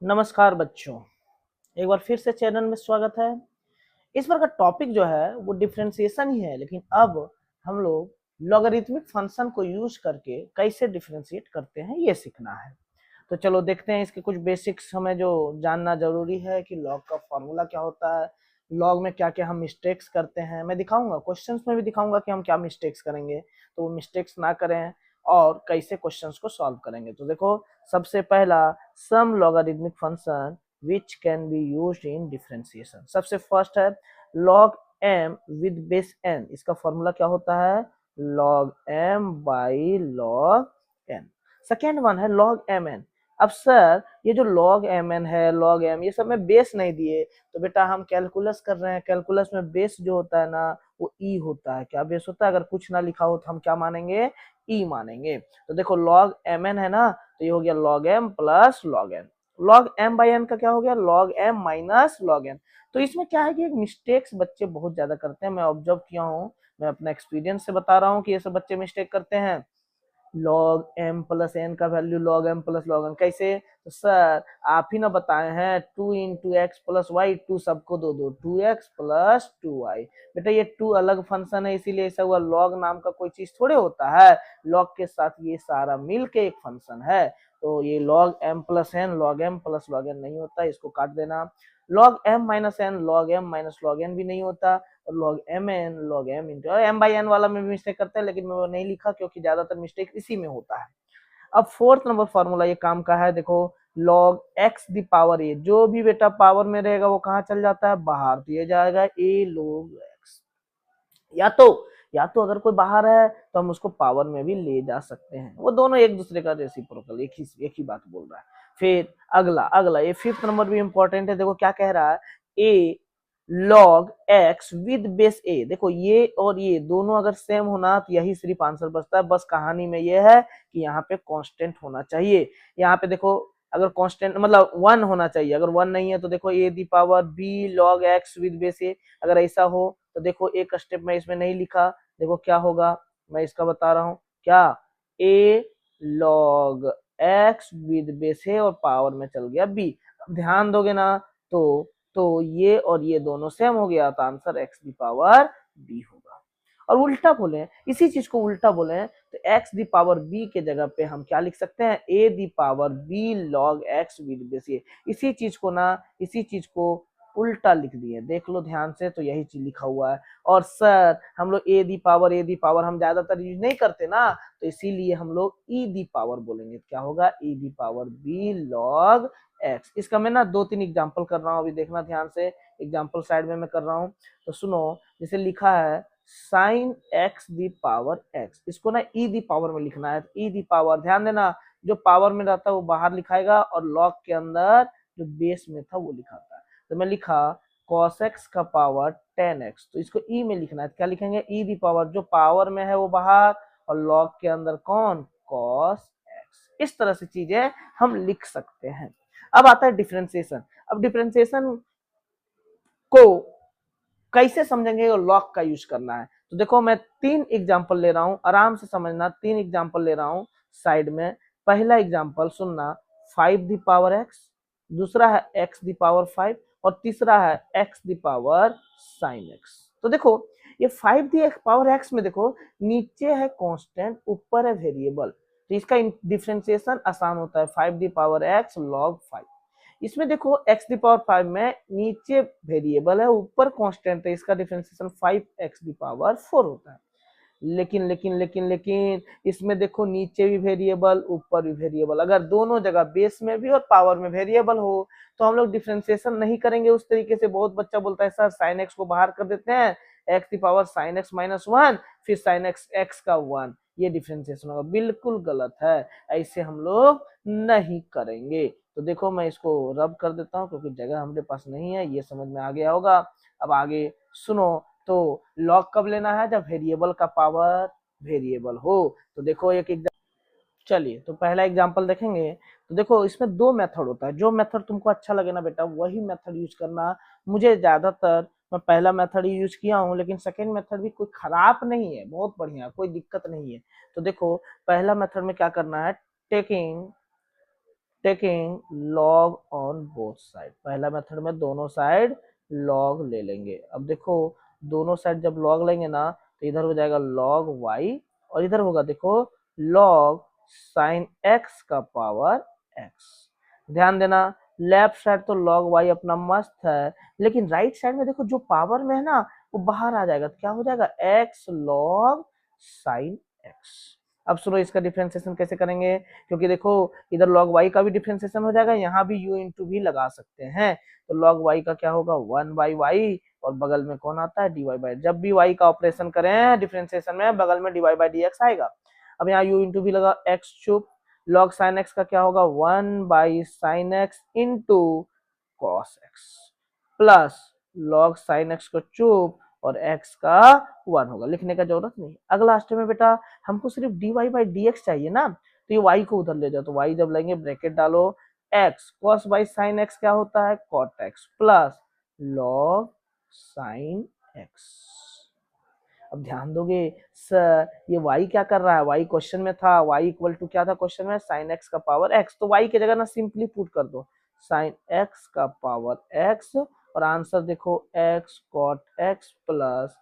नमस्कार बच्चों, एक बार फिर से चैनल में स्वागत है। इस बार का टॉपिक जो है वो डिफरेंशिएशन ही है, लेकिन अब हम लोग लॉगरिथमिक फंक्शन को यूज करके कैसे डिफरेंशिएट करते हैं ये सीखना है। तो चलो देखते हैं इसके कुछ बेसिक्स हमें जो जानना जरूरी है कि लॉग का फॉर्मूला क्या होता है, लॉग में क्या क्या हम मिस्टेक्स करते हैं। मैं दिखाऊंगा, क्वेश्चंस में भी दिखाऊंगा कि हम क्या मिस्टेक्स करेंगे, तो वो मिस्टेक्स ना करें और कैसे क्वेश्चंस को सॉल्व करेंगे। तो देखो, सबसे पहला, some logarithmic function which can be used in differentiation। सबसे फर्स्ट है log m with base n। इसका फॉर्मूला क्या होता है? log m by log n। Second one है log mn। अब सर ये जो log mn है, log m, ये सब में बेस नहीं दिए, तो बेटा हम कैलकुलस कर रहे हैं। कैलकुलस में बेस जो होता है ना वो ई होता है। क्या बेस होता है? अगर कुछ ना लिखा हो तो हम क्या मानेंगे? ई मानेंगे। तो देखो log mn है ना, तो ये हो गया log m plus log n। log m by n का क्या हो गया? log m minus log n। तो इसमें क्या है कि एक मिस्टेक्स बच्चे बहुत ज्यादा करते हैं, मैं ऑब्जर्व किया हूँ, मैं अपना एक्सपीरियंस से बता रहा हूँ कि ये सब बच्चे मिस्टेक करते हैं। log m प्लस n का value log m plus log n कैसे? तो सर आप ही ना बताए हैं 2 into x plus y, two सबको दो दो, 2x प्लस 2y। बेटा ये 2 अलग फंक्शन है, इसीलिए ऐसा हुआ। log नाम का कोई चीज थोड़े होता है, log के साथ ये सारा मिल के एक फंक्शन है। तो ये log m plus n log m plus log n नहीं होता, इसको काट देना। log m minus n log m minus log n भी नहीं होता, और log mn log m into, और m बाई n वाला में भी मिस्टेक करते हैं, लेकिन मैं वो नहीं लिखा क्योंकि ज्यादातर मिस्टेक इसी में होता है। अब फोर्थ नंबर फॉर्मूला ये काम का है। देखो log x the power a, जो भी बेटा पावर में रहेगा वो कहाँ चल जाता है? बाहर। तो ये जाएगा a log x। या तो अगर कोई बाहर है तो हम उसको पावर में भी ले जा सकते हैं, वो दोनों एक दूसरे का रेसिप्रोकल, एक ही बात बोल रहा है। फिर अगला अगला ये फिफ्थ नंबर भी इंपॉर्टेंट है। देखो क्या कह रहा है, ए log x विद बेस ए। देखो ये और ये दोनों अगर सेम होना तो यही सिर्फ आंसर बचता है। बस कहानी में ये है कि यहाँ पे कांस्टेंट होना चाहिए। यहाँ पे देखो, अगर कांस्टेंट मतलब वन होना चाहिए, अगर वन नहीं है तो देखो a the power b log x with base a. अगर ऐसा हो तो देखो एक स्टेप में इसमें नहीं लिखा, देखो क्या होगा, मैं इसका बता रहा हूँ क्या, ए log x विद बेस है और पावर में चल गया बी। ध्यान दोगे ना तो ये और ये दोनों सेम हो गया, तो answer x the power b होगा। और उल्टा बोले, इसी चीज को उल्टा बोले तो x दी पावर b के जगह पे हम क्या लिख सकते हैं? a the power b log x with base a. इसी चीज को उल्टा लिख दिए, देख लो ध्यान से, तो यही चीज लिखा हुआ है। और सर हम लोग ए दी पावर हम ज्यादातर यूज नहीं करते ना, तो इसीलिए हम लोग ई दी पावर बोलेंगे। क्या होगा? E the power b log x. इसका मैं ना दो तीन एग्जांपल कर रहा हूँ, अभी देखना ध्यान से। एग्जांपल साइड में मैं कर रहा हूँ, तो सुनो। जैसे लिखा है sine x the power x, इसको ना ई दी पावर में लिखना है। ई दी पावर, ध्यान देना, जो पावर में रहता है वो बाहर लिखाएगा, और लॉग के अंदर जो बेस में था वो लिखाता है। तो मैं लिखा cos x का पावर 10x, तो इसको ई में लिखना है। क्या लिखेंगे? ई दी पावर, जो पावर में है वो बाहर, और लॉग के अंदर कौन? cos x। इस तरह से चीजें हम लिख सकते हैं। अब आता है डिफरेंशिएशन। अब डिफरेंशिएशन को कैसे समझेंगे और लॉग का यूज करना है, तो देखो मैं तीन एग्जांपल ले रहा हूं, आराम से समझना। तीन एग्जांपल ले रहा हूं साइड में। पहला एग्जांपल सुनना, 5 दी पावर एक्स, दूसरा है x दी पावर 5, और तीसरा है x the power sine x. तो देखो ये 5 दी पावर एक्स में देखो नीचे है कांस्टेंट, ऊपर है वेरिएबल, तो इसका डिफरेंशिएशन आसान होता है। 5 दी पावर एक्स log 5। इसमें देखो x दी पावर 5 में नीचे वेरिएबल है, ऊपर कांस्टेंट है, इसका डिफरेंशिएशन 5x दी पावर 4 होता है। लेकिन इसमें देखो नीचे भी वेरिएबल, ऊपर भी वेरिएबल। अगर दोनों जगह बेस में भी और पावर में वेरिएबल हो तो हम लोग डिफरेंशिएशन नहीं करेंगे उस तरीके से। बहुत बच्चा बोलता है सर साइन एक्स को बाहर कर देते हैं, एक्स की power sine x minus one, फिर साइन एक्स एक्स का वन, ये डिफरेंशिएशन होगा। बिल्कुल गलत है, ऐसे हम लोग नहीं करेंगे। तो देखो मैं इसको रब कर देता हूँ क्योंकि जगह हमारे पास नहीं है, ये समझ में आ गया होगा। अब आगे सुनो, तो लॉग कब लेना है? जब वेरिएबल का पावर वेरिएबल हो। तो देखो एक एग्जाम्पल, चलिए तो पहला एग्जांपल देखेंगे। तो देखो इसमें दो मेथड होता है, जो मेथड तुमको अच्छा लगे ना बेटा वही मेथड यूज करना। मुझे ज्यादातर मैं पहला मेथड ही यूज किया हूँ, लेकिन सेकंड मेथड भी कोई खराब नहीं है, बहुत बढ़िया, कोई दिक्कत नहीं है। तो देखो पहला मेथड में क्या करना है, taking taking log on both side. पहला मेथड में दोनों साइड लॉग ले लेंगे। अब देखो दोनों साइड जब लॉग लेंगे ना तो इधर हो जाएगा लॉग y और इधर होगा देखो लॉग साइन x का पावर x। ध्यान देना लेफ्ट साइड तो लॉग y अपना मस्त है, लेकिन राइट साइड में देखो जो पावर में है ना वो बाहर आ जाएगा तो क्या हो जाएगा x लॉग साइन x। अब सुनो इसका डिफरेंशिएशन कैसे करेंगे, क्योंकि देखो इधर log y का भी डिफरेंशिएशन हो जाएगा, यहाँ भी u इंटू भी लगा सकते हैं। तो log y का क्या होगा 1/y और बगल में कौन आता है dy बाई। जब भी y का ऑपरेशन करें डिफरेंशिएशन में बगल में dy बाई dx आएगा। अब यहाँ u इंटू भी लगा x चुप, log sin x का क्या होगा 1/sin x into cos x plus log sin x को चुप और x का 1 होगा। लिखने का जरूरत नहीं। अगला स्टेप में बेटा हमको सिर्फ dy बाई dx चाहिए ना, तो ये y को उधर ले जाओ। तो y जब लेंगे ब्रैकेट डालो x cos by sin x क्या होता है cot x plus log sin x। अब ध्यान दोगे सर ये y क्या कर रहा है, y क्वेश्चन में था, y इक्वल टू क्या था क्वेश्चन में sin x का पावर x, तो y की जगह ना सिंपली पुट कर दो sin x का पावर x और आंसर देखो x cot x plus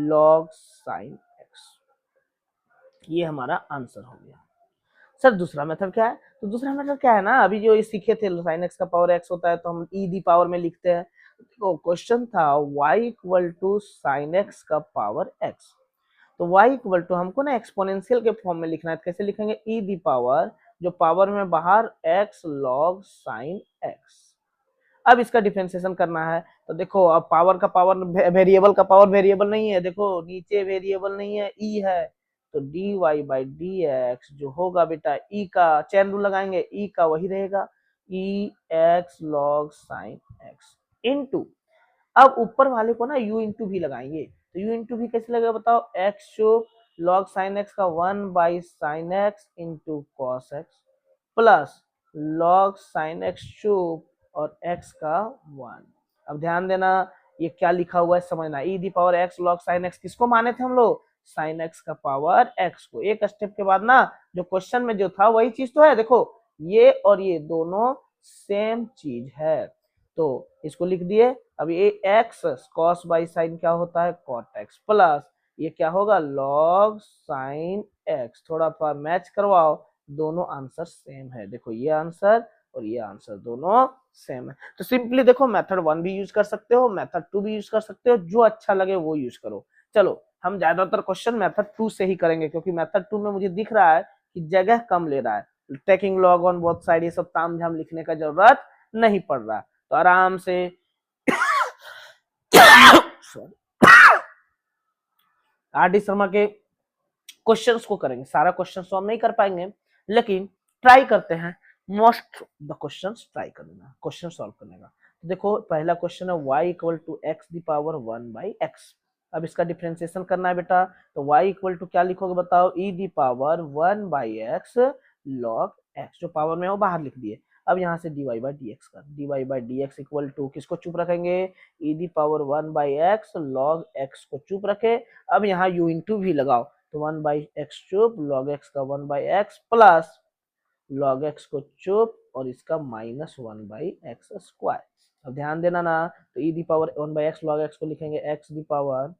log sin x। ये हमारा आंसर हो गया। सर दूसरा मेथड क्या है, तो दूसरा मेथड क्या है ना अभी जो ये सीखे थे sin x का पावर x होता है तो हम e दी पावर में लिखते हैं। तो क्वेश्चन था y equal to sin x का पावर x, तो y इक्वल टू हमको ना एक्सपोनेंशियल के फॉर्म में लिखना है। कैसे लिखेंगे e दी पावर जो पावर में बाहर x log sin x। अब इसका डिफरेंशिएशन करना है तो देखो अब पावर का पावर वेरिएबल का पावर वेरिएबल नहीं है, देखो नीचे वेरिएबल नहीं है ई है, तो dy बाई dx जो होगा बेटा ई का चैन रूल लगाएंगे ई का वही रहेगा ई x log sin x into अब ऊपर वाले को ना u इंटू भी लगाएंगे। तो u इंटू भी कैसे लगेगा बताओ x जो log sin x का 1/sin x into cos x plus log sin x cube और x का 1। अब ध्यान देना ये क्या लिखा हुआ है समझना, e the power x log sin x किसको माने थे हम लोग sin x का पावर x को। एक स्टेप के बाद ना जो क्वेश्चन में जो था वही चीज तो है, देखो ये और ये दोनों सेम चीज है तो इसको लिख दिए। अब ये x cos बाई sin क्या होता है cot x प्लस ये क्या होगा log sin x। थोड़ा सा मैच करवाओ, दोनों आंसर सेम है। देखो ये आंसर और ये आंसर दोनों सेम है। तो सिंपली देखो मेथड 1 भी यूज कर सकते हो, मेथड 2 भी यूज कर सकते हो, जो अच्छा लगे वो यूज करो। चलो हम ज्यादातर क्वेश्चन मेथड 2 से ही करेंगे क्योंकि मेथड 2 में मुझे दिख रहा है कि जगह कम ले रहा है, taking log on both side ये सब तामझाम लिखने का जरूरत नहीं पड़ रहा है, तो आराम से आर डी शर्मा के क्वेश्चंस को करेंगे। सारा क्वेश्चन तो हम नहीं कर पाएंगे लेकिन ट्राई करते हैं, मोस्ट द क्वेश्चंस ट्राई करना क्वेश्चन सॉल्व करने का। तो देखो पहला क्वेश्चन है y equal to x the power 1/x। अब इसका डिफरेंशिएशन करना है बेटा, तो y इक्वल टू क्या लिखोगे बताओ e the power 1/x log x, जो पावर में है वो बाहर लिख दिए। अब यहाँ से dy बाई dx कर, dy by dx equal to किसको चुप रखेंगे e the power 1/x log x को चुप रखे। अब यहाँ u इंटू भी लगाओ तो 1/x चुप log x का 1/x प्लस log x को चुप और इसका -1/x स्क्वायर। अब ध्यान देना ना तो e the power 1/x log x को लिखेंगे x दी पावर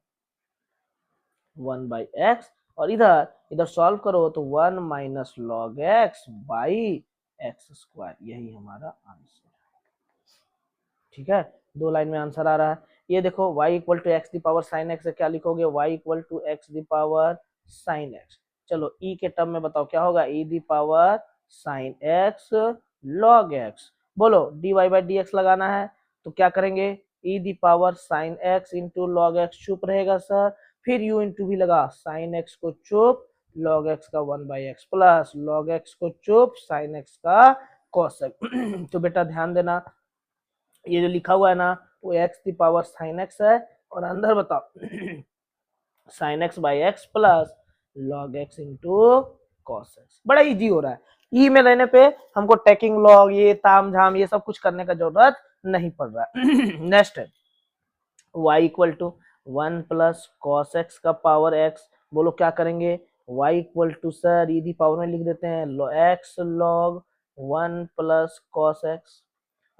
1/x और इधर इधर सॉल्व करो तो 1 minus log x by x square, यही हमारा आंसर है। ठीक है, दो लाइन में आंसर आ रहा है। ये देखो y equal to x the power sine x, क्या लिखोगे y equal to x the power sine x. चलो e के टर्म में बताओ क्या होगा e the power sine x log x। बोलो dy बाई dx लगाना है तो क्या करेंगे e the power sine x into log x चुप रहेगा सर, फिर u इंटू भी लगा साइन एक्स को चुप log x का 1/x प्लस log x को चुप साइन x का cos x। तो बेटा ध्यान देना ये जो लिखा हुआ है ना वो x the power sine x है और अंदर बताओ sine x by x plus log x into cos x। बड़ा इजी हो रहा है, ई में रहने पे हमको टेकिंग लॉग ये ताम झाम ये सब कुछ करने का जरूरत नहीं पड़ रहा है। नेक्स्ट है y equal to 1 plus cos x का पावर x। बोलो क्या करेंगे y equal to sir e the power में लिख देते हैं x log 1 plus cos x.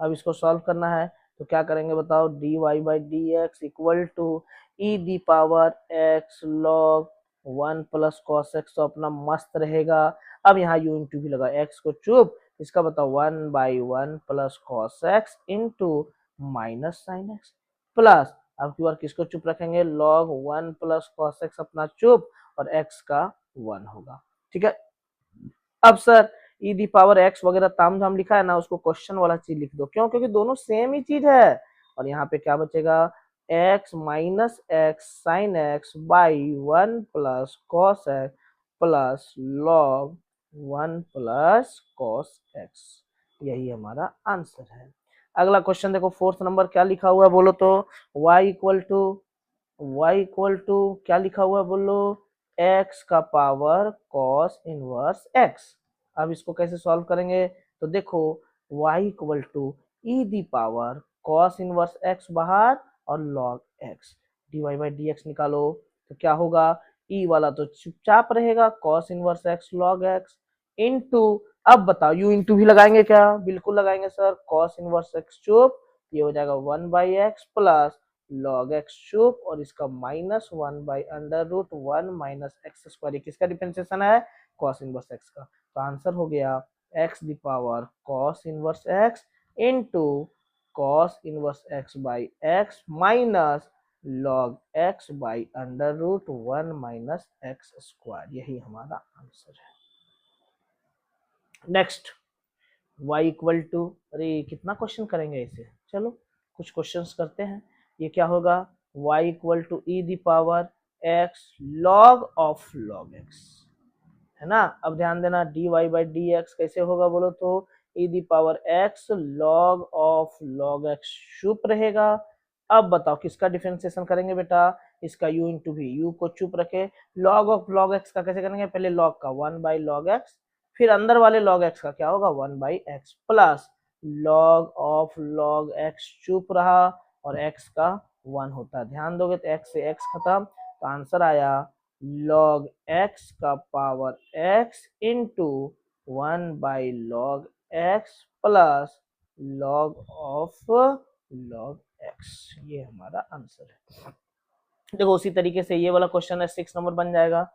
अब इसको सॉल्व करना है तो क्या करेंगे बताओ, d y by d x equal to e the power x log 1 plus cos x, तो अपना मस्त रहेगा। अब यहाँ यू इंटू भी लगा, एक्स को चुप, इसका बताओ 1/1 plus cos x into minus sine x plus, अब की बार किसको चुप रखेंगे, लॉग 1 प्लस कॉस एक्स अपना चुप और एक्स का 1 होगा। ठीक है, अब sir e the power x वगैरह ताम झाम लिखा है ना, उसको क्वेश्चन वाला चीज लिख दो, क्यों, क्योंकि दोनों सेम ही चीज है। और यहाँ पे क्या बचेगा, x minus x sine x by 1 plus cos x plus log 1 plus cos x, यही हमारा आंसर है। अगला क्वेश्चन देखो, फोर्थ नंबर क्या लिखा हुआ है बोलो तो, y इक्वल टू क्या लिखा हुआ है बोलो, x का पावर cos इनवर्स x। अब इसको कैसे सॉल्व करेंगे, तो देखो y equal to e the power cos inverse x बाहर और log x, dy by d x निकालो तो क्या होगा, e वाला तो चुपचाप रहेगा, cos inverse x log x into, अब बताओ यू इंटू भी लगाएंगे क्या, बिल्कुल लगाएंगे सर, cos इनवर्स x चुप, ये हो जाएगा 1/x प्लस log x चुप और इसका माइनस 1/√1 माइनस एक्स स्क्वायर, किसका डिफरेंशिएशन है, cos इनवर्स x का। तो आंसर हो गया x the power cos inverse x into cos inverse x by x minus log x by √1 minus x square, यही हमारा आंसर है। नेक्स्ट y इक्वल टू, अरे कितना क्वेश्चन करेंगे इसे, चलो कुछ क्वेश्चंस करते हैं। ये क्या होगा, y equal to e the power x log of log x, है ना। अब ध्यान देना dy बाई डी एक्स कैसे होगा बोलो तो, e the power x log of log x चुप रहेगा। अब बताओ किसका डिफरेंशिएशन करेंगे बेटा, इसका u इंटू भी, u को चुप रखे, log ऑफ log x का कैसे करेंगे, पहले log का 1/log x, फिर अंदर वाले log x का क्या होगा 1/x plus log of log x चुप रहा और x का 1 होता है, ध्यान दोगे तो x से x खत्म, तो आंसर आया log x का power x into 1/log x plus log of log x, ये हमारा आंसर है। देखो उसी तरीके से ये वाला क्वेश्चन है 6 नंबर बन जाएगा,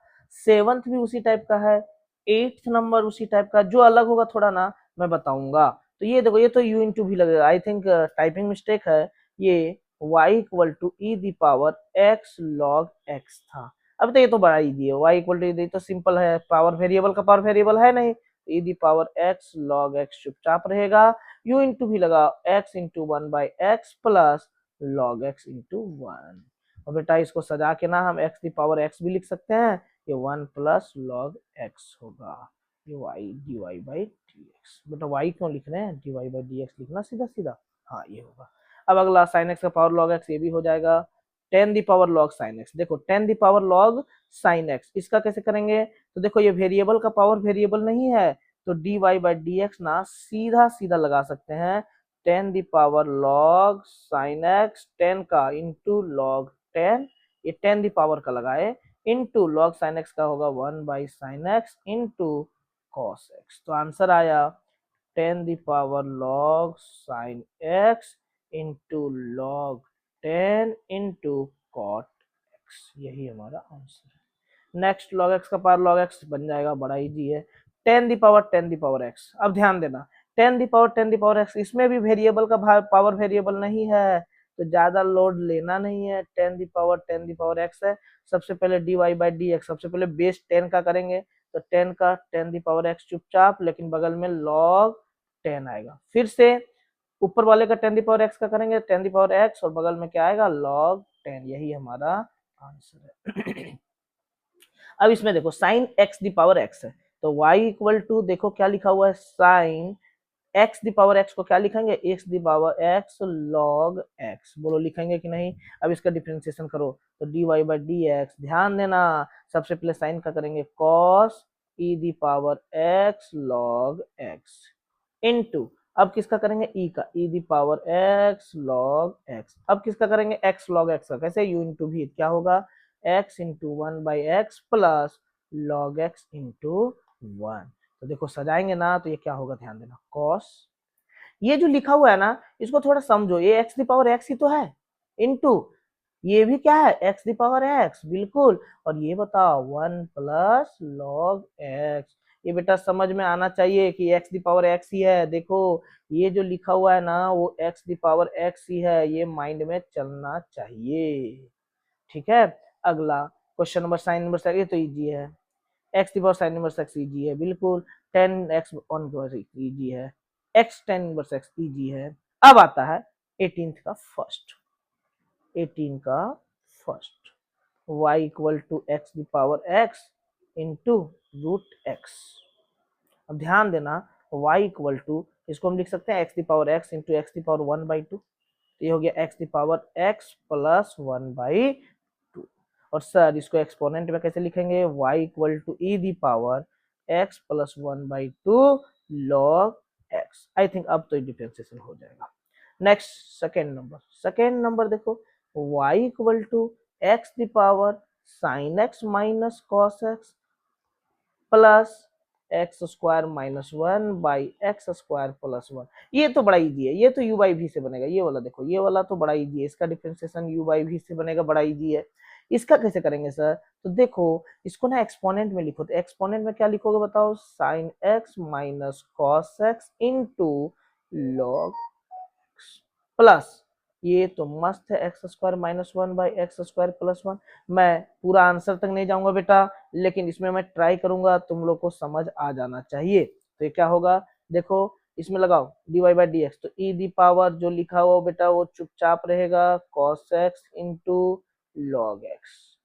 7th भी उसी टाइप का है, 8th नंबर उसी टाइप का, जो अलग होगा थोड़ा ना मैं बताऊंगा। तो ये देखो, ये तो u इंटू भी लगेगा, आई थिंक टाइपिंग मिस्टेक है, ये y equal to e the power x log x था। अब तो ये तो बड़ा इजी है, y इक्वल टू ये तो सिंपल है, पावर वेरिएबल का पावर वेरिएबल है नहीं, e the power x log x चुपचाप रहेगा, u इंटू भी लगा x into 1/x plus log x into 1। और बेटा इसको सजा के ना हम x दी पावर x भी लिख सकते हैं, ये 1 प्लस log x होगा, ये y dy बाई dx। बेटा y क्यों लिख रहे हैं, dy बाई dx लिखना सीधा सीधा, हाँ ये होगा। अब अगला sin x का पावर log x, ये भी हो जाएगा 10 the power log sin x। देखो 10 the power log sin x, इसका कैसे करेंगे, तो देखो ये वेरिएबल का पावर वेरिएबल नहीं है, तो dy बाई dx ना सीधा सीधा लगा सकते हैं, 10 the power log sin x, 10 का इंटू log 10, ये 10 दी पावर का लगाए इंटू log sin x का होगा 1/sin x into cos x, तो आंसर आया 10 the power log sin x into log 10 into cot x, यही हमारा आंसर है। नेक्स्ट log x का पावर log x बन जाएगा, बड़ा इजी है, 10 दी पावर x। अब ध्यान देना 10 दी पावर x, इसमें भी वेरिएबल का पावर वेरिएबल नहीं है, तो ज्यादा लोड लेना नहीं है, 10 दी पावर x है। सबसे पहले dy बाई डी एक्स, सबसे पहले बेस 10 का करेंगे, तो 10 का 10 दी पावर x चुपचाप, लेकिन बगल में log 10 आएगा, फिर से ऊपर वाले का 10 दी पावर x का करेंगे, 10 दी पावर x और बगल में क्या आएगा log 10, यही हमारा आंसर है। अब इसमें देखो sine x the power x है, तो y इक्वल टू देखो क्या लिखा हुआ है, sine x the power x को क्या लिखेंगे, x the power x log x, बोलो लिखेंगे कि नहीं। अब इसका डिफरेंशिएशन करो तो dy बाई डी एक्स, ध्यान देना सबसे पहले साइन का करेंगे cos e the power x log x into, अब किसका करेंगे e का, e the power x log x, अब किसका करेंगे x log x का, कैसे u इंटू भी, क्या होगा x into 1/x plus log x into 1, तो देखो सजाएंगे ना तो ये क्या होगा, ध्यान देना, कॉस, ये जो लिखा हुआ है ना इसको थोड़ा समझो, ये एक्स दी पावर एक्स ही तो है, इनटू ये भी क्या है, एक्स दी पावर एक्स, बिल्कुल। और ये बताओ 1 प्लस लॉग एक्स, ये बेटा समझ में आना चाहिए कि एक्स दी पावर एक्स ही है। देखो ये जो लिखा हुआ है ना वो एक्स दी पावर एक्स ही है, ये माइंड में चलना चाहिए, ठीक है। अगला question number sine number six, ये तो इजी है, x the power sine inverse x easy है, बिल्कुल। 10x ऑन इजी है, x tan inverse x easy है। अब आता है 18th का फर्स्ट, 18 का first, y equal to x the power x into root x. अब ध्यान देना y इक्वल टू, इसको हम लिख सकते हैं x the power x into x the power 1/2, ये हो गया x the power x plus 1/2। और सर इसको एक्सपोनेंट में कैसे लिखेंगे, y equal to e the power x plus 1/2 log x। I think अब तो डिफरेंशिएशन हो जाएगा। नेक्स्ट सेकेंड नंबर देखो, y equal to x the power sine x minus cos x plus x square minus 1/x² plus 1। ये तो बड़ा easy है, ये तो u बाई वी से बनेगा, ये वाला देखो, ये वाला तो बड़ा इजी है, इसका डिफरेंशिएशन u बाई वी से बनेगा, बड़ा इजी है। इसका कैसे करेंगे सर, तो देखो इसको ना एक्सपोनेंट में लिखो, तो एक्सपोनेंट में क्या लिखोगे बताओ, sine x minus cos x into log plus, ये तो मस्त है x² माइनस 1/x² प्लस 1। मैं पूरा आंसर तक नहीं जाऊंगा बेटा, लेकिन इसमें मैं ट्राई करूंगा, तुम लोग को समझ आ जाना चाहिए। तो ये क्या होगा, देखो इसमें लगाओ dy/dx, तो e दी पावर जो लिखा हुआ बेटा वो चुपचाप रहेगा cos x into log x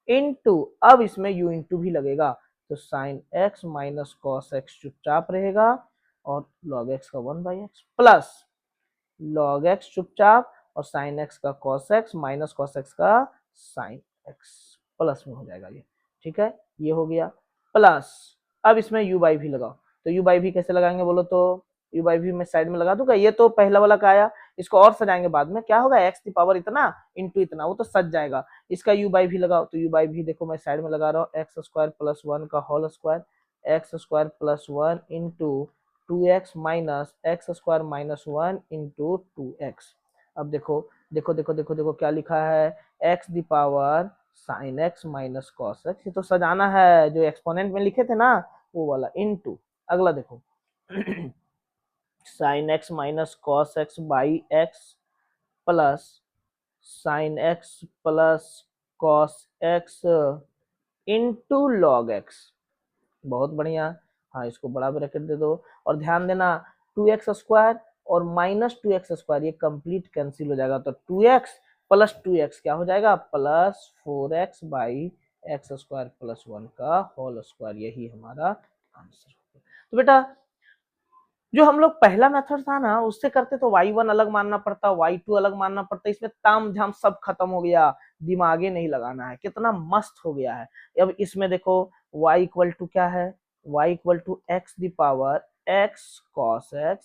into, अब इसमें u इंटू भी लगेगा, तो sine x minus cos x चुपचाप रहेगा और लॉग x का 1/x प्लस लॉग एक्स चुपचाप और साइन एक्स का cos x minus cos x का साइन एक्स प्लस में हो जाएगा ये, ठीक है। ये हो गया प्लस, अब इसमें u बाई भी लगाओ, तो u बाई भी कैसे लगाएंगे बोलो, तो u बाई भी मैं साइड में लगा दूंगा, ये तो पहला वाला का आया, इसको और सजाएंगे बाद में, क्या होगा एक्स की पावर इतना इंटू इतना, वो तो सज जाएगा। इसका u बाई भी लगाओ, तो u बाई भी देखो मैं साइड में लगा रहा हूँ, x² प्लस 1 का whole square, x² plus 1 into 2x minus x² minus 1 into 2x। अब देखो देखो देखो देखो देखो क्या लिखा है, x the power sine x minus cos x, ये तो सजाना है, जो एक्सपोनेंट में लिखे थे ना वो वाला, इंटू अगला देखो sine x minus cos x by x plus sine x plus cos x into log x। बहुत बढ़िया, हाँ इसको बड़ा ब्रैकेट दे दो, और ध्यान देना 2x² और माइनस 2x² ये कंप्लीट कैंसिल हो जाएगा, तो 2x प्लस 2x क्या हो जाएगा, plus 4x by x² plus 1 का होल स्क्वायर, यही हमारा आंसर होगा। तो बेटा जो हम लोग पहला मेथड था ना उससे करते तो y1 अलग मानना पड़ता, y2 अलग मानना पड़ता, इसमें ताम झाम सब खत्म हो गया, दिमागे नहीं लगाना है, कितना मस्त हो गया है। अब इसमें देखो y इक्वल टू क्या है, y equal to x the power x cos x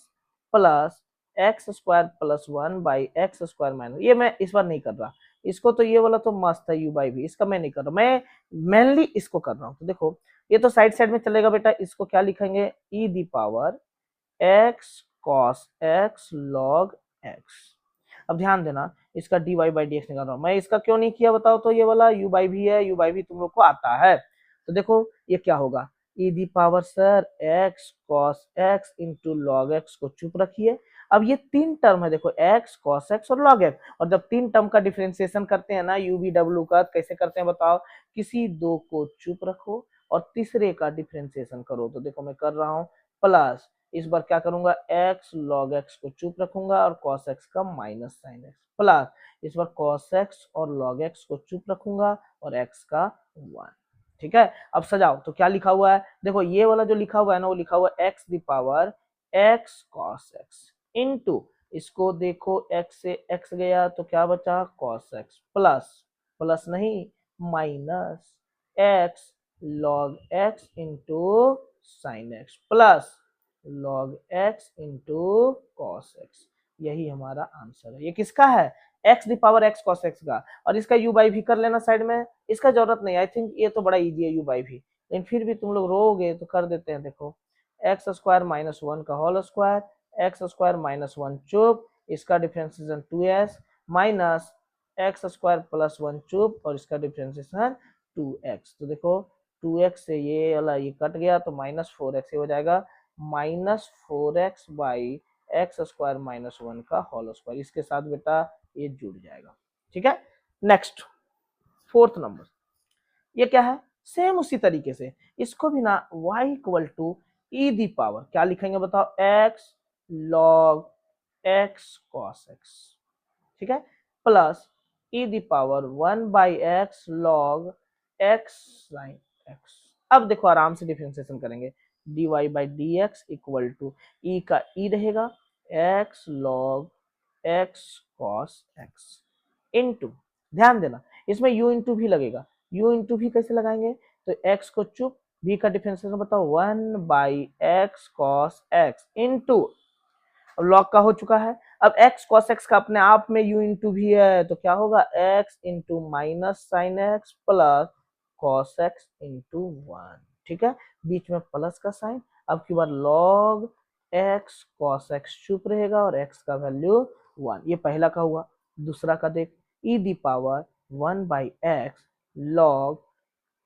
plus x² plus 1/x² minus, ये मैं इस बार नहीं कर रहा इसको, तो ये वाला तो मस्त है u बाई भी, इसका मैं नहीं कर रहा, मैं मेनली इसको कर रहा हूँ। तो देखो ये तो साइड साइड में चलेगा बेटा, इसको क्या लिखेंगे, e the power x cos x log x। अब ध्यान देना इसका dy/dx निकाल रहा हूं मैं, इसका क्यों नहीं किया बताओ, तो ये वाला u बाई भी है, u बाई भी तुम लोग को आता है, तो देखो ये क्या होगा, e the power sir x cos x into log x को चुप रखिए। अब ये तीन टर्म है देखो x cos x और log x, और जब तीन टर्म का डिफरेंशिएशन करते हैं ना u v w का, कैसे करते हैं बताओ, किसी दो को चुप रखो और तीसरे का डिफरेंशिएशन करो। तो देखो मैं कर रहा हूँ प्लस, इस बार क्या करूंगा x log x को चुप रखूंगा और cos x का माइनस साइन x प्लस, इस बार cos x और log x को चुप रखूंगा और x का 1, ठीक है। अब सजाओ तो क्या लिखा हुआ है, देखो ये वाला जो लिखा हुआ है ना वो लिखा हुआ है x the power x cos x into, इसको देखो x से x गया तो क्या बचा cos x प्लस, प्लस नहीं minus x log x into sine x plus log x into cos x, यही हमारा आंसर है। ये किसका है, x the power x cos x का, और इसका u बाई भी कर लेना साइड में, इसका जरूरत नहीं, आई थिंक ये तो बड़ा इजी है u बाई भी, लेकिन फिर भी तुम लोग रोगे तो कर देते हैं। देखो एक्स स्क्वायर माइनस 1 का whole square, x square minus 1 चुप, इसका differentiation 2s minus x square plus 1 चुप और इसका डिफरेंशिएशन 2x। तो देखो 2x से ये वाला ये कट गया तो माइनस 4x हो जाएगा, minus 4x by x square minus 1 का होल स्क्वायर। इसके साथ बेटा ये जुड़ जाएगा। ठीक है, नेक्स्ट फोर्थ नंबर, ये क्या है, सेम उसी तरीके से इसको भी ना y equal to e the power क्या लिखेंगे बताओ, x log x cos x, ठीक है, plus e the power 1 by x log x sin x। अब देखो आराम से डिफरेंशिएशन करेंगे, dy by d x equal to e का ई रहेगा x log x cos x into, ध्यान देना इसमें u इंटू भी लगेगा, u इंटू भी कैसे लगाएंगे, तो x को चुप, v का डिफरेंशिएशन बताओ 1 by x cos x into, अब लॉग का हो चुका है, अब x cos x का अपने आप में u इंटू भी है तो क्या होगा x into minus sine x plus cos x into 1। ठीक है, बीच में प्लस का साइन, अब की बार log x cos x चुप रहेगा और x का वैल्यू 1। ये पहला का हुआ। दूसरा का देख, e the power 1 by x log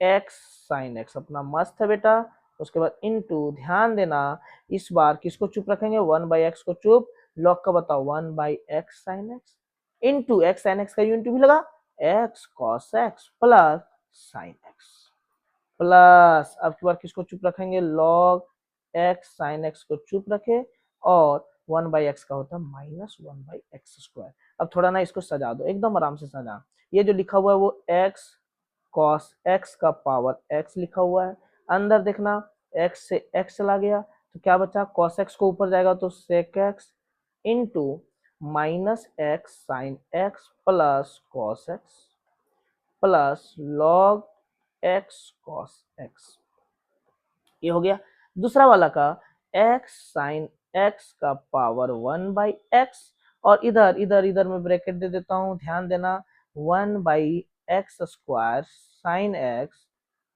x sine x अपना मस्त है बेटा, उसके बाद इनटू, ध्यान देना इस बार किसको चुप रखेंगे, 1 बाई एक्स को चुप, लॉग का बताओ 1 by x sine x into x sign x का यू इंटू भी लगा x cos x plus sine x plus, अब की बार किसको चुप रखेंगे, log x साइन x को चुप रखे और 1 बाई एक्स का होता है माइनस 1 बाई एक्स स्क्वायर। अब थोड़ा ना इसको सजा दो, एकदम आराम से सजा, ये जो लिखा हुआ है वो x cos x का पावर x लिखा हुआ है, अंदर देखना x से x चला गया तो क्या बचा, cos x को ऊपर जाएगा तो sec x into minus x sine x plus cos x plus log x cos x, ये हो गया। दूसरा वाला का x साइन x का पावर 1 बाई एक्स और इधर इधर इधर में ब्रैकेट दे देता हूं, ध्यान देना 1 by x square sine x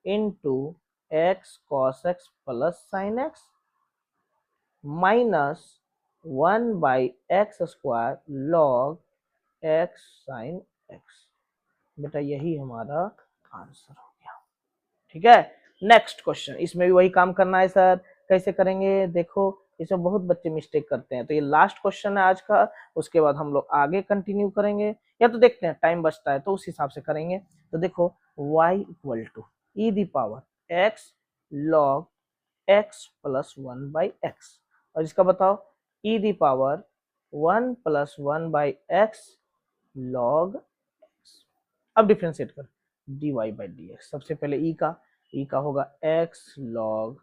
into x cos x plus sine x minus 1 by x square log x sine x. बेटा यही हमारा आंसर हो गया। ठीक है, नेक्स्ट क्वेश्चन, इसमें भी वही काम करना है सर, कैसे करेंगे देखो, इसमें बहुत बच्चे मिस्टेक करते हैं, तो ये लास्ट क्वेश्चन है आज का, उसके बाद हम लोग आगे कंटिन्यू करेंगे या तो देखते हैं टाइम बचता है तो उस हिसाब से करेंगे। तो देखो y equal to e the power x log x plus 1 by x और इसका बताओ e the power 1 plus 1 by x log x। अब डिफ्रेंशिएट कर dy बाई डी एक्स, सबसे पहले ई का होगा x log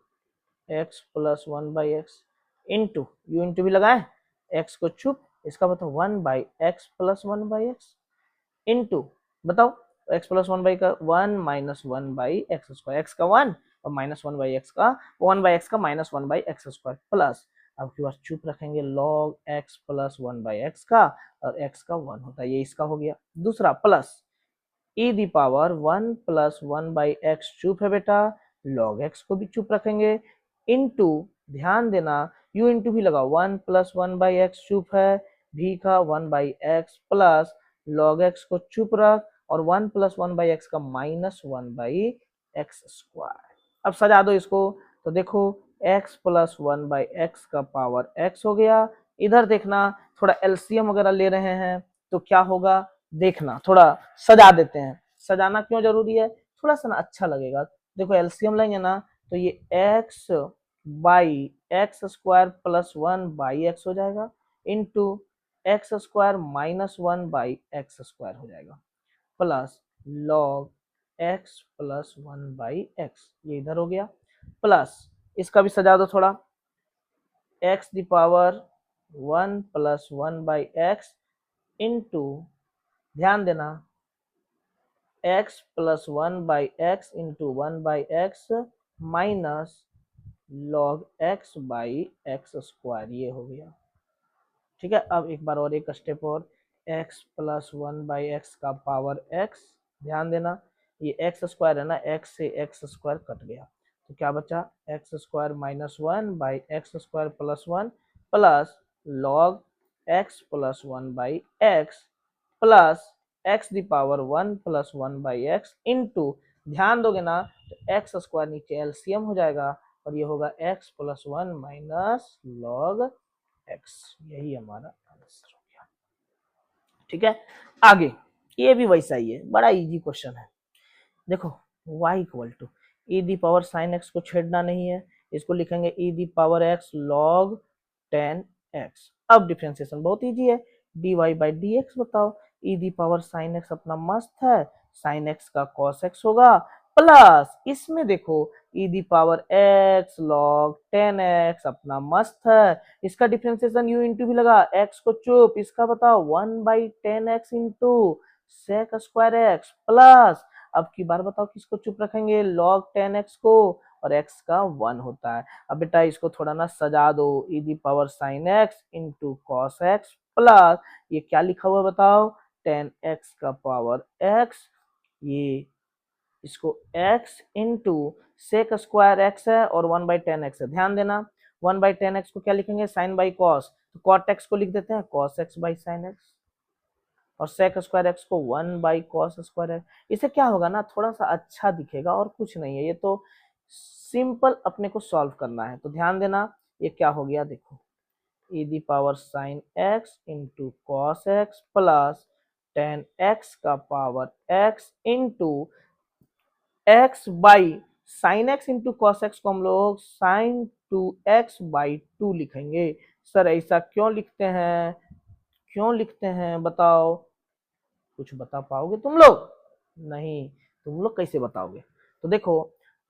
x plus 1 by x into, u into भी लगाए x को चुप, इसका बताओ 1 by x plus 1 by x into, बताओ x प्लस 1 बाई का 1 minus 1 by x square, x का 1 और माइनस 1 बाई एक्स का 1 बाई एक्स का minus 1 by x square plus, अब की बार चुप रखेंगे log x plus 1 by x का और x का 1 होता है, ये इसका हो गया। दूसरा plus e the power 1 plus 1 by x चुप है बेटा, log x को भी चुप रखेंगे इनटू, ध्यान देना u इंटू भी लगा 1 प्लस 1 बाई एक्स चुप है, v का 1 by x plus log x को चुप रख और 1 प्लस 1 बाई एक्स का माइनस 1 बाई एक्स स्क्वायर। अब सजा दो इसको, तो देखो x प्लस 1 बाई एक्स का पावर x हो गया, इधर देखना थोड़ा एलसीएम वगैरह ले रहे हैं तो क्या होगा, देखना थोड़ा सजा देते हैं, सजाना क्यों जरूरी है, थोड़ा सा ना अच्छा लगेगा। देखो एलसीएम लेंगे ना तो ये x by x square plus 1 by x हो जाएगा into x square minus 1 by x square हो जाएगा plus log x plus 1 by x, ये इधर हो गया प्लस, इसका भी सजा दो थोड़ा, x the power 1 plus 1 by x into, ध्यान देना x plus 1 by x into 1 by x minus log x by x square, ये हो गया। ठीक है, अब एक बार और एक स्टेप और, x प्लस 1 बाई एक्स का पावर x, ध्यान देना ये एक्स स्क्वायर है ना, x से एक्स स्क्वायर कट गया तो क्या बचा, x square minus one by x square plus one plus log x plus one by x plus x the power one plus one by x into, ध्यान दोगे ना तो एक्स स्क्वायर नीचे LCM हो जाएगा और ये होगा x plus one minus log x. यही हमारा आंसर हो गया। ठीक है, आगे ये भी वैसा ही है, बड़ा इजी क्वेश्चन है। देखो y equal to e the power sine x को छेड़ना नहीं है, इसको लिखेंगे e the power x log ten x. अब डिफ्रेंसिएशन बहुत इजी है, d y by d x बताओ, e the power sine x अपना मस्त है, साइन एक्स का कॉस एक्स होगा प्लस इसमें देखो e the power x log ten x अपना मस्त है, इसका डिफ्रेंसिएशन यू इंटू भी लगा, एक्स को चुप, इसका बताओ one by tan x into sec square x plus, अब की बार बताओ किसको चुप रखेंगे, log 10x को, और x का 1 होता है। अब बेटा इसको थोड़ा ना सजा दो, e the power sin x into cos x plus ये क्या लिखा हुआ बताओ, 10x का पावर x, ये इसको x into sec square x है और 1 बाई 10x है। ध्यान देना 1 बाई 10x को क्या लिखेंगे, साइन बाई कॉस, तो कॉट एक्स को लिख देते हैं cos x by sine x, और सेक स्क्वायर एक्स को 1 बाई कॉस स्क्वायर एक्स। इससे क्या होगा ना, थोड़ा सा अच्छा दिखेगा और कुछ नहीं है, ये तो सिंपल अपने को सॉल्व करना है। तो ध्यान देना ये क्या हो गया, देखो e the power sine x into cos x plus 10x का power x into x by sine x into cos x को हम लोग साइन 2x बाई 2 लिखेंगे। सर ऐसा क्यों लिखते हैं, क्यों लिखते हैं बताओ, कुछ बता पाओगे तुम लोग, नहीं तुम लोग कैसे बताओगे, तो देखो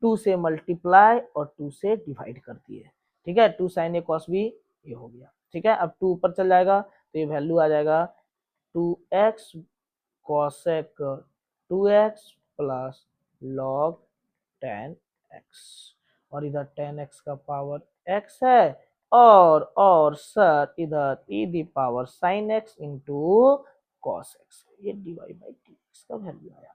2 से मल्टीप्लाई और 2 से डिवाइड करती है, ठीक है, 2 साइन ए कॉस बी ये हो गया, ठीक है। अब 2 ऊपर चल जाएगा तो ये वैल्यू आ जाएगा 2x cosec 2x plus log 10x, और इधर 10x का पावर x है, और सर इधर e the power sine x into cos x, ये dy बाई डी एक्स का वैल्यू आया।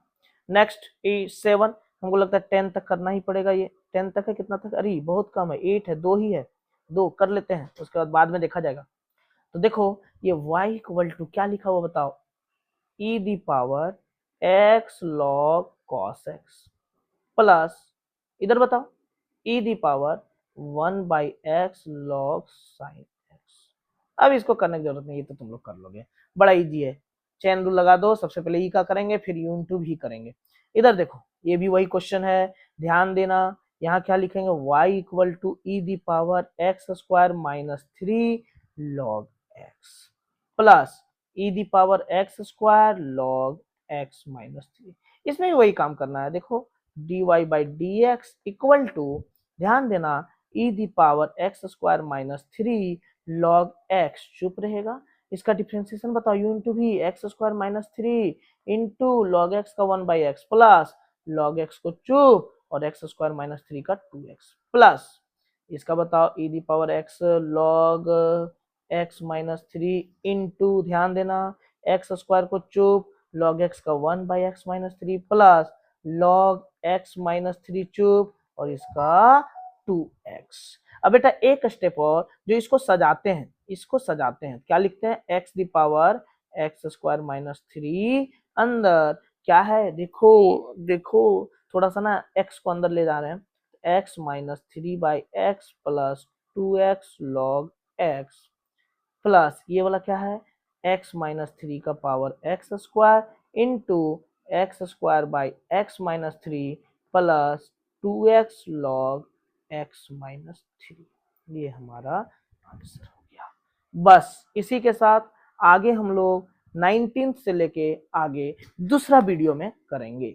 नेक्स्ट E7, हमको लगता है 10 तक करना ही पड़ेगा, ये 10 तक है, कितना तक, अरे बहुत कम है, 8 है, 2 ही है, 2 कर लेते हैं, उसके बाद में देखा जाएगा। तो देखो ये y इक्वल टू क्या लिखा हुआ बताओ, e the power x log cos x plus इधर बताओ e the power 1 by x log sin x। अब इसको करने की जरूरत नहीं, ये तो तुम लोग कर लोगे, बड़ा इजी है, चेन रूल लगा दो, सबसे पहले ई का करेंगे फिर यू इंटू भी करेंगे। इधर देखो ये भी वही क्वेश्चन है, ध्यान देना यहाँ क्या लिखेंगे, y equal to e the power x square minus 3 log x plus e the power x square log x minus 3, इसमें भी वही काम करना है। देखो dy by d x equal to, ध्यान देना e the power x square minus 3 log x चुप रहेगा, इसका डिफ्रेंसिएशन बताओ, यू इंटू भी x square minus 3 into log x का 1 by x plus log x को चुप और एक्स स्क्वायर माइनस 3 का 2x प्लस इसका बताओ e the power x log x minus 3 into, ध्यान देना एक्स स्क्वायर को चुप लॉग एक्स का 1 by x minus 3 plus log x minus 3 चुप और इसका 2x। अब बेटा एक स्टेप और, जो इसको सजाते हैं, इसको सजाते हैं, क्या लिखते हैं, x the power x square minus 3 अंदर क्या है, देखो देखो थोड़ा सा ना x को अंदर ले जा रहे हैं, x minus 3 by x plus 2x log x plus ये वाला क्या है, x माइनस 3 का power x square into x square by x minus 3 plus 2x log x minus 3, ये हमारा आंसर हो गया। बस इसी के साथ आगे हम लोग 19th से लेके आगे दूसरा वीडियो में करेंगे।